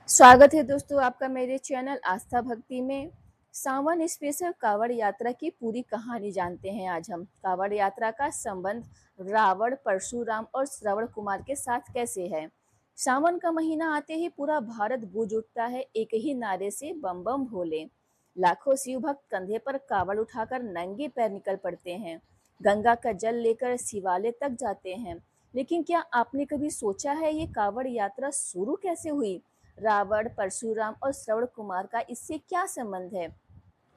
स्वागत है दोस्तों आपका मेरे चैनल आस्था भक्ति में। सावन स्पेशल कांवड़ यात्रा की पूरी कहानी जानते हैं आज हम। कांवड़ यात्रा का संबंध रावण, परशुराम और श्रवण कुमार के साथ कैसे है। सावन का महीना आते ही पूरा भारत गूंज उठता है एक ही नारे से, बम बम भोले। लाखों शिव भक्त कंधे पर कांवड़ उठाकर नंगे पैर निकल पड़ते हैं, गंगा का जल लेकर शिवालय तक जाते हैं। लेकिन क्या आपने कभी सोचा है ये कांवड़ यात्रा शुरू कैसे हुई? रावण, परशुराम और श्रवण कुमार का इससे क्या संबंध है?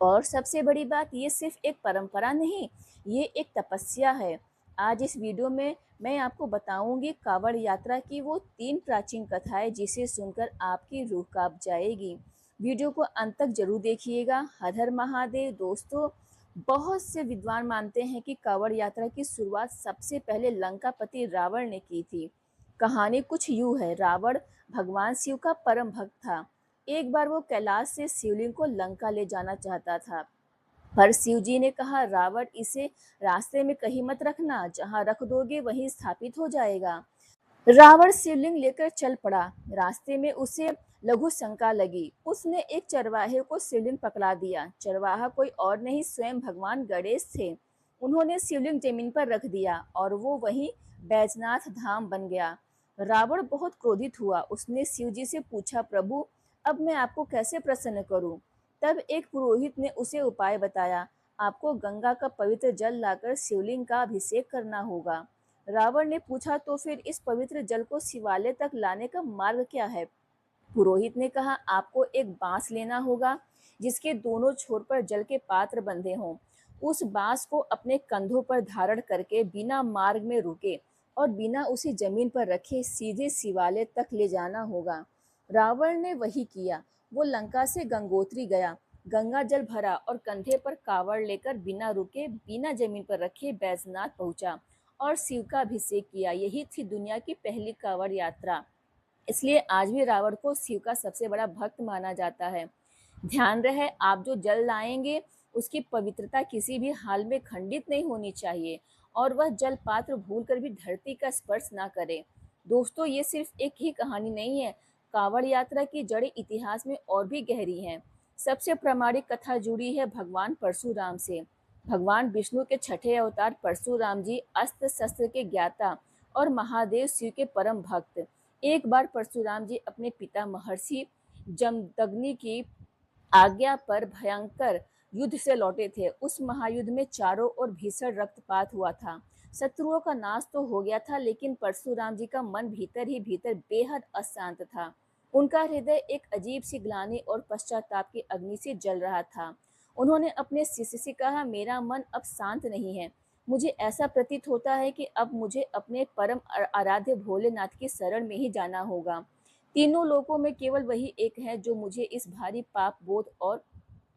और सबसे बड़ी बात, ये सिर्फ एक परंपरा नहीं, ये एक तपस्या है। आज इस वीडियो में मैं आपको बताऊंगी कांवड़ यात्रा की वो 3 प्राचीन कथाएं जिसे सुनकर आपकी रूह कांप जाएगी। वीडियो को अंत तक जरूर देखिएगा। हर हर महादेव। दोस्तों, बहुत से विद्वान मानते हैं कि कांवड़ यात्रा की शुरुआत सबसे पहले लंकापति रावण ने की थी। कहानी कुछ यूं है। रावण भगवान शिव का परम भक्त था। एक बार वो कैलाश से शिवलिंग को लंका ले जाना चाहता था, पर शिव जी ने कहा, रावण, इसे रास्ते में कहीं मत रखना, जहां रख दोगे वहीं स्थापित हो जाएगा। रावण शिवलिंग लेकर चल पड़ा। रास्ते में उसे लघु शंका लगी। उसने एक चरवाहे को शिवलिंग पकड़ा दिया। चरवाहा कोई और नहीं, स्वयं भगवान गणेश थे। उन्होंने शिवलिंग जमीन पर रख दिया और वो वहीं बैजनाथ धाम बन गया। रावण बहुत क्रोधित हुआ। उसने शिव जी से पूछा, प्रभु, अब मैं आपको कैसे प्रसन्न करूं? तब एक पुरोहित ने उसे उपाय बताया। आपको गंगा का पवित्र जल लाकर शिवलिंग का अभिषेक करना होगा। रावण ने पूछा, तो फिर इस पवित्र जल को शिवालय तक लाने का मार्ग क्या है? पुरोहित ने कहा, आपको एक बांस लेना होगा जिसके दोनों छोर पर जल के पात्र बंधे हों। उस बांस को अपने कंधों पर धारण करके बिना मार्ग में रुके और बिना उसे जमीन पर रखे सीधे शिवालय तक ले जाना होगा। रावण ने वही किया। वो लंका से गंगोत्री गया, गंगा जल भरा और कंधे पर कावड़ लेकर बिना रुके, बिना जमीन पर रखे बैजनाथ पहुंचा और शिव का अभिषेक किया। यही थी दुनिया की पहली कांवड़ यात्रा। इसलिए आज भी रावण को शिव का सबसे बड़ा भक्त माना जाता है। ध्यान रहे, आप जो जल लाएंगे उसकी पवित्रता किसी भी हाल में खंडित नहीं होनी चाहिए और वह जल पात्र भूलकर भी धरती का स्पर्श ना करे। दोस्तों, ये सिर्फ एक ही कहानी नहीं है। कांवड़ यात्रा की जड़ें इतिहास में और भी गहरी हैं। सबसे प्रामाणिक कथा जुड़ी है भगवान परशुराम से। भगवान विष्णु के छठे अवतार परशुराम जी अस्त्र शस्त्र के ज्ञाता और महादेव शिव के परम भक्त। एक बार परशुराम जी अपने पिता महर्षि जमदग्नि की आज्ञा पर भयंकर युद्ध से लौटे थे। उस महायुद्ध में चारों ओर भीषण रक्तपात हुआ था। शत्रुओं का नाश तो हो गया था, लेकिन परशुराम जी का मन भीतर ही भीतर बेहद अशांत था। उनका हृदय एक अजीब सी ग्लानि और पश्चाताप की अग्नि से जल रहा था। उन्होंने अपने शिष्य से कहा, मेरा मन अब शांत नहीं है। मुझे ऐसा प्रतीत होता है कि अब मुझे अपने परम आराध्य भोलेनाथ की शरण में ही जाना होगा। तीनों लोकों में केवल वही एक है जो मुझे इस भारी पाप बोध और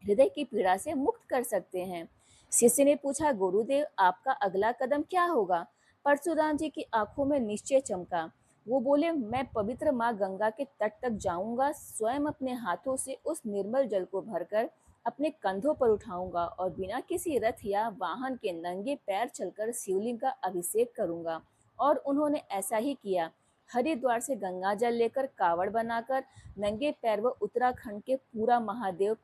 हृदय की पीड़ा से मुक्त कर सकते हैं। शिष्य ने पूछा, गुरुदेव, आपका अगला कदम क्या होगा? परशुराम जी की आंखों में निश्चय चमका। वो बोले, मैं पवित्र माँ गंगा के तट तक जाऊंगा, स्वयं अपने हाथों से उस निर्मल जल को भरकर अपने कंधों पर उठाऊंगा और बिना किसी रथ या वाहन के नंगे पैर चलकर शिवलिंग का अभिषेक करूंगा। और उन्होंने ऐसा ही किया। हरिद्वार से गंगा जल लेकर कावड़ बनाकर नंगे पैर वो उत्तराखंड के पूरा महादेव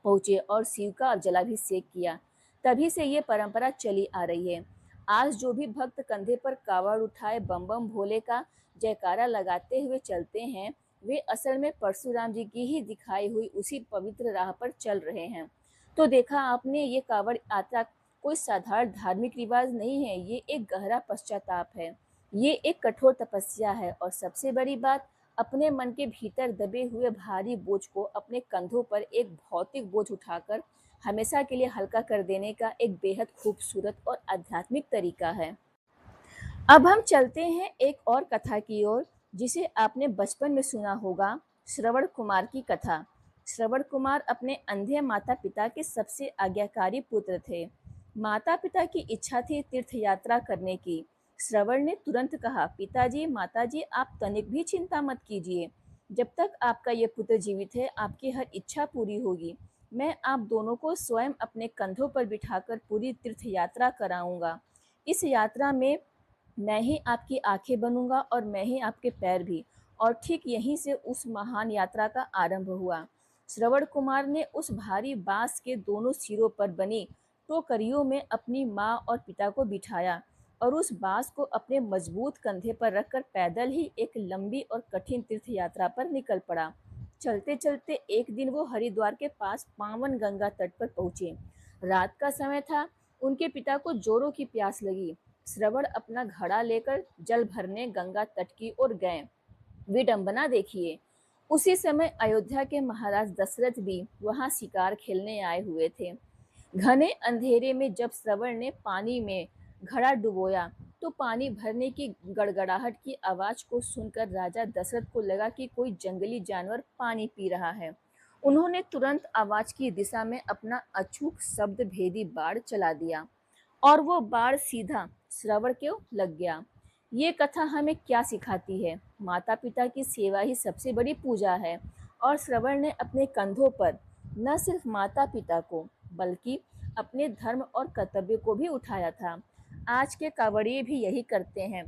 पहुंचे और शिव का जलाभिषेक किया। तभी से ये परंपरा चली आ रही है। आज जो भी भक्त कंधे पर कावड़ उठाए बम बम भोले का जयकारा लगाते हुए चलते हैं, वे असल में परशुराम जी की ही दिखाई हुई उसी पवित्र राह पर चल रहे हैं। तो देखा आपने, ये कावड़ यात्रा कोई साधारण धार्मिक रिवाज नहीं है, ये एक गहरा पश्चाताप है। ये एक कठोर तपस्या है और सबसे बड़ी बात, अपने मन के भीतर दबे हुए भारी बोझ को अपने कंधों पर एक भौतिक बोझ उठाकर हमेशा के लिए हल्का कर देने का एक बेहद खूबसूरत और आध्यात्मिक तरीका है। अब हम चलते हैं एक और कथा की ओर जिसे आपने बचपन में सुना होगा, श्रवण कुमार की कथा। श्रवण कुमार अपने अंधे माता पिता के सबसे आज्ञाकारी पुत्र थे। माता पिता की इच्छा थी तीर्थ यात्रा करने की। श्रवण ने तुरंत कहा, पिताजी, माताजी, आप तनिक भी चिंता मत कीजिए। जब तक आपका ये पुत्र जीवित है, आपकी हर इच्छा पूरी होगी। मैं आप दोनों को स्वयं अपने कंधों पर बिठाकर पूरी तीर्थ यात्रा कराऊंगा। इस यात्रा में मैं ही आपकी आंखें बनूंगा और मैं ही आपके पैर भी। और ठीक यहीं से उस महान यात्रा का आरंभ हुआ। श्रवण कुमार ने उस भारी बांस के दोनों सिरों पर बनी टोकरियों में अपनी माँ और पिता को बिठाया और उस बांस को अपने मजबूत कंधे पर रखकर पैदल ही एक लंबी और कठिन तीर्थ यात्रा पर निकल पड़ा। चलते चलते एक दिन वो हरिद्वार के पास पावन गंगा तट पर पहुंचे। रात का समय था। उनके पिता को जोरों की प्यास लगी। श्रवण अपना घड़ा लेकर जल भरने गंगा तट की ओर गए। विडंबना देखिए, उसी समय अयोध्या के महाराज दशरथ भी वहां शिकार खेलने आए हुए थे। घने अंधेरे में जब श्रवण ने पानी में घड़ा डुबोया तो पानी भरने की गड़गड़ाहट की आवाज को सुनकर राजा दशरथ को लगा कि कोई जंगली जानवर पानी पी रहा है। उन्होंने तुरंत आवाज की दिशा में अपना अचूक शब्द भेदी बाण चला दिया और वो बाण सीधा श्रवण को लग गया। ये कथा हमें क्या सिखाती है? माता पिता की सेवा ही सबसे बड़ी पूजा है और श्रवण ने अपने कंधों पर न सिर्फ माता पिता को बल्कि अपने धर्म और कर्तव्य को भी उठाया था। आज के कांवड़िए भी यही करते हैं,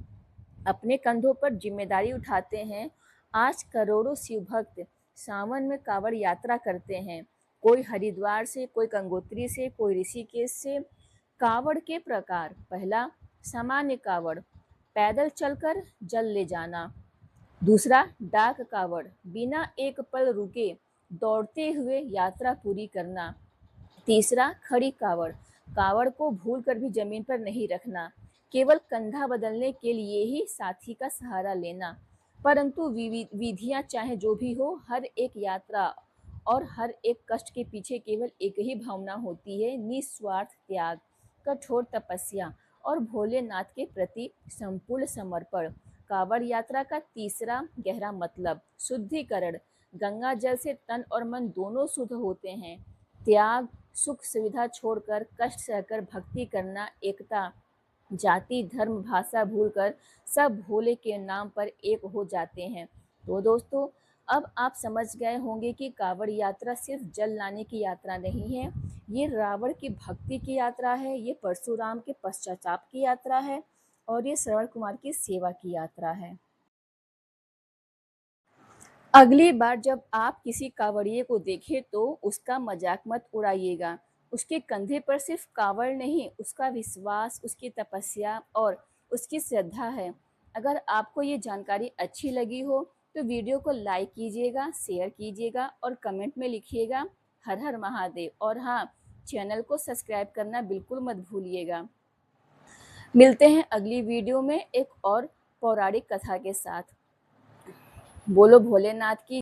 अपने कंधों पर जिम्मेदारी उठाते हैं। आज करोड़ों शिव भक्त सावन में कांवड़ यात्रा करते हैं। कोई हरिद्वार से, कोई गंगोत्री से, कोई ऋषिकेश से। कांवड़ के प्रकार: पहला, सामान्य कांवड़, पैदल चलकर जल ले जाना। दूसरा, डाक कांवड़, बिना एक पल रुके दौड़ते हुए यात्रा पूरी करना। तीसरा, खड़ी कांवड़, कांवड़ को भूल कर भी जमीन पर नहीं रखना, केवल कंधा बदलने के लिए ही साथी का सहारा लेना। परंतु विधियां चाहे जो भी हो, हर एक यात्रा और हर एक कष्ट के पीछे केवल एक ही भावना होती है: निस्वार्थ त्याग, कठोर तपस्या और भोलेनाथ के प्रति संपूर्ण समर्पण। कांवड़ यात्रा का तीसरा गहरा मतलब: शुद्धिकरण। गंगा जल से तन और मन दोनों शुद्ध होते हैं। त्याग, सुख सुविधा छोड़कर कष्ट सहकर भक्ति करना, एकता, जाति धर्म भाषा भूलकर सब भोले के नाम पर एक हो जाते हैं। तो दोस्तों, अब आप समझ गए होंगे कि कांवड़ यात्रा सिर्फ जल लाने की यात्रा नहीं है, ये रावण की भक्ति की यात्रा है, ये परशुराम के पश्चाताप की यात्रा है और ये श्रवण कुमार की सेवा की यात्रा है। अगली बार जब आप किसी कांवड़िए को देखें तो उसका मजाक मत उड़ाइएगा। उसके कंधे पर सिर्फ कांवड़ नहीं, उसका विश्वास, उसकी तपस्या और उसकी श्रद्धा है। अगर आपको ये जानकारी अच्छी लगी हो तो वीडियो को लाइक कीजिएगा, शेयर कीजिएगा और कमेंट में लिखिएगा हर हर महादेव। और हाँ, चैनल को सब्सक्राइब करना बिल्कुल मत भूलिएगा। मिलते हैं अगली वीडियो में एक और पौराणिक कथा के साथ। बोलो भोलेनाथ की